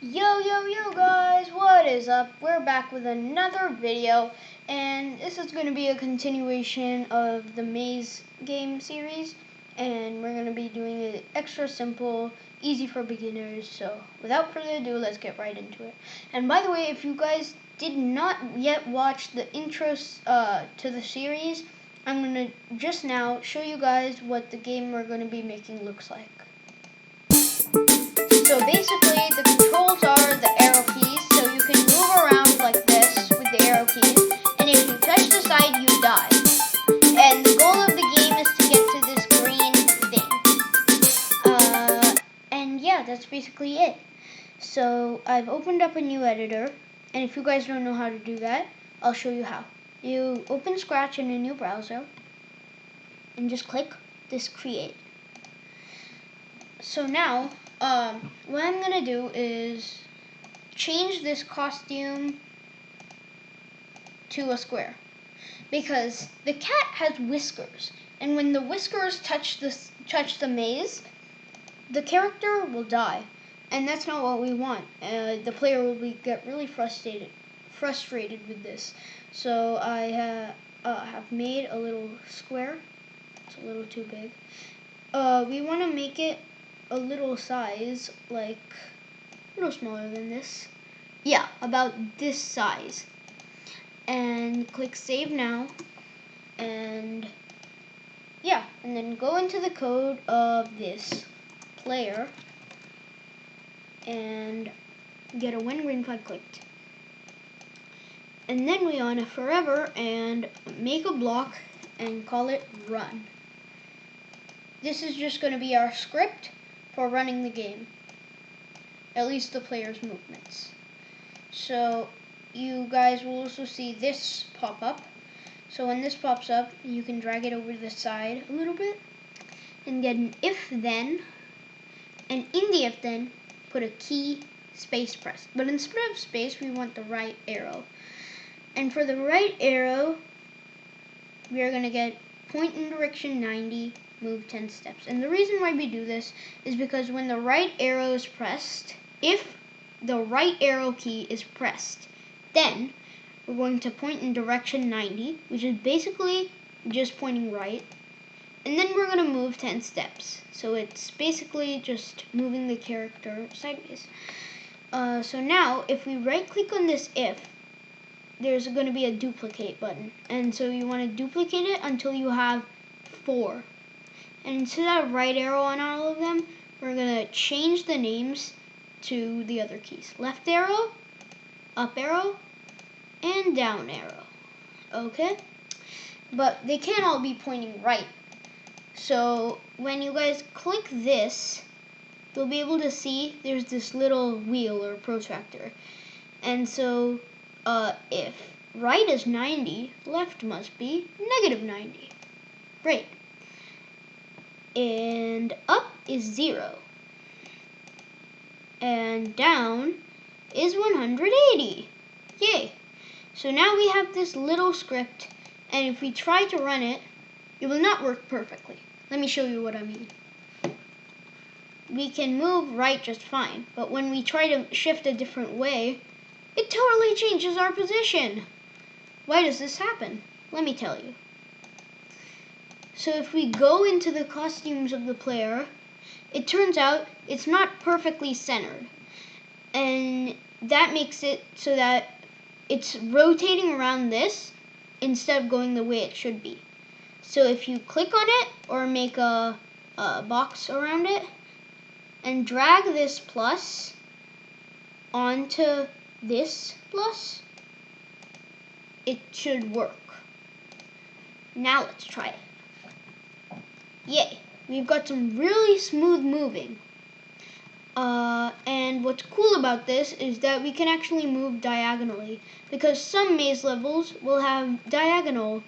Yo guys, what is up? We're back with another video, and this is going to be a continuation of the maze game series, and we're going to be doing it extra simple, easy for beginners. So without further ado, let's get right into it. And by the way, if you guys did not yet watch the intros to the series, I'm going to just now show you guys what the game we're going to be making looks like. So basically, the controls are the arrow keys, so you can move around like this with the arrow keys, and if you touch the side, you die. And the goal of the game is to get to this green thing. And yeah, that's basically it. So I've opened up a new editor, and if you guys don't know how to do that, I'll show you how. You open Scratch in a new browser, and just click this create. So now, what I'm going to do is change this costume to a square. Because the cat has whiskers, and when the whiskers touch the maze, the character will die. And that's not what we want. The player will get really frustrated with this. So I have made a little square. It's a little too big. We want to make it a little size, like a little smaller than this. Yeah, about this size. And click save now. And yeah, and then go into the code of this player and get a when green flag clicked. And then we on a forever and make a block and call it run. This is just going to be our script for running the game, at least the player's movements. So you guys will also see this pop up. So when this pops up, you can drag it over to the side a little bit and get an if then, and in the if then, put a key space press. But instead of space, we want the right arrow. And for the right arrow, we are going to get point in direction 90, move 10 steps. And the reason why we do this is because when the right arrow is pressed, if the right arrow key is pressed, then we're going to point in direction 90, which is basically just pointing right. And then we're going to move 10 steps. So it's basically just moving the character sideways. So now, if we right click on this if, there's going to be a duplicate button. And so you want to duplicate it until you have 4. And instead of right arrow on all of them, we're going to change the names to the other keys. Left arrow, up arrow, and down arrow. Okay? But they can't all be pointing right. So when you guys click this, you'll be able to see there's this little wheel or protractor. And so if right is 90, left must be negative 90. Great. And up is 0. And down is 180. Yay. So now we have this little script, and if we try to run it, it will not work perfectly. Let me show you what I mean. We can move right just fine, but when we try to shift a different way, it totally changes our position. Why does this happen? Let me tell you. So if we go into the costumes of the player, it turns out it's not perfectly centered. And that makes it so that it's rotating around this instead of going the way it should be. So if you click on it or make a box around it and drag this plus onto this plus, it should work. Now let's try it. Yay, we've got some really smooth moving. And what's cool about this is that we can actually move diagonally, because some maze levels will have diagonal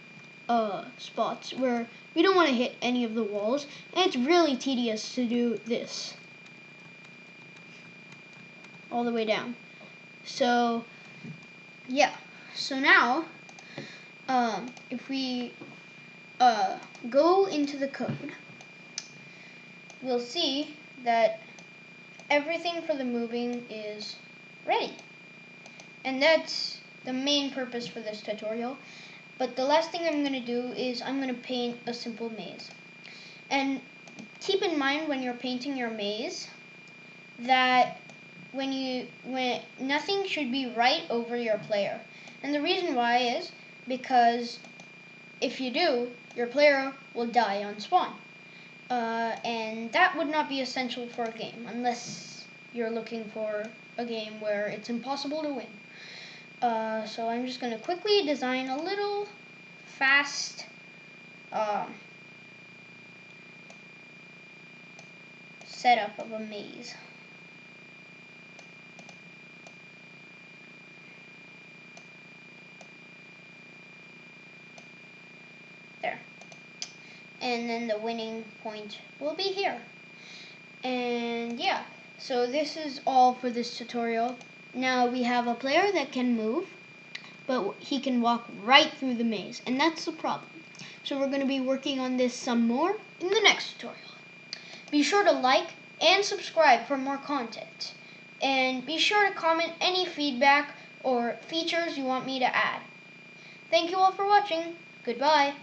spots where we don't want to hit any of the walls, and it's really tedious to do this all the way down. So yeah, so now if we go into the code, we'll see that everything for the moving is ready. And that's the main purpose for this tutorial. But the last thing I'm going to do is I'm going to paint a simple maze. And keep in mind when you're painting your maze that when nothing should be right over your player. And the reason why is because if you do, your player will die on spawn. And that would not be essential for a game unless you're looking for a game where it's impossible to win. So I'm just going to quickly design a little fast setup of a maze. There. And then the winning point will be here. And yeah, so this is all for this tutorial. Now we have a player that can move, but he can walk right through the maze, and that's the problem. So we're going to be working on this some more in the next tutorial. Be sure to like and subscribe for more content. And be sure to comment any feedback or features you want me to add. Thank you all for watching. Goodbye.